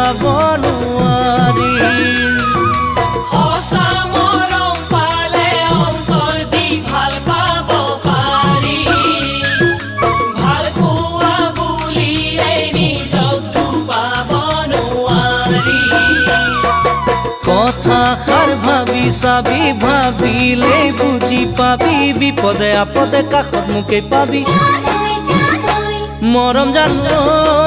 পাব নোৱাৰি। সঁচা মৰম পালে অন্তৰ দি ভাল পাব পাৰি। ভাল পোৱা বুলিয়ে নিজকতো পাব নোৱাৰি। কথাষাৰ ভাবি চাবি, ভাবিলেই বুজি পাবি, বিপদে আপদে কাষত মোকেই পাবি। মৰম জানো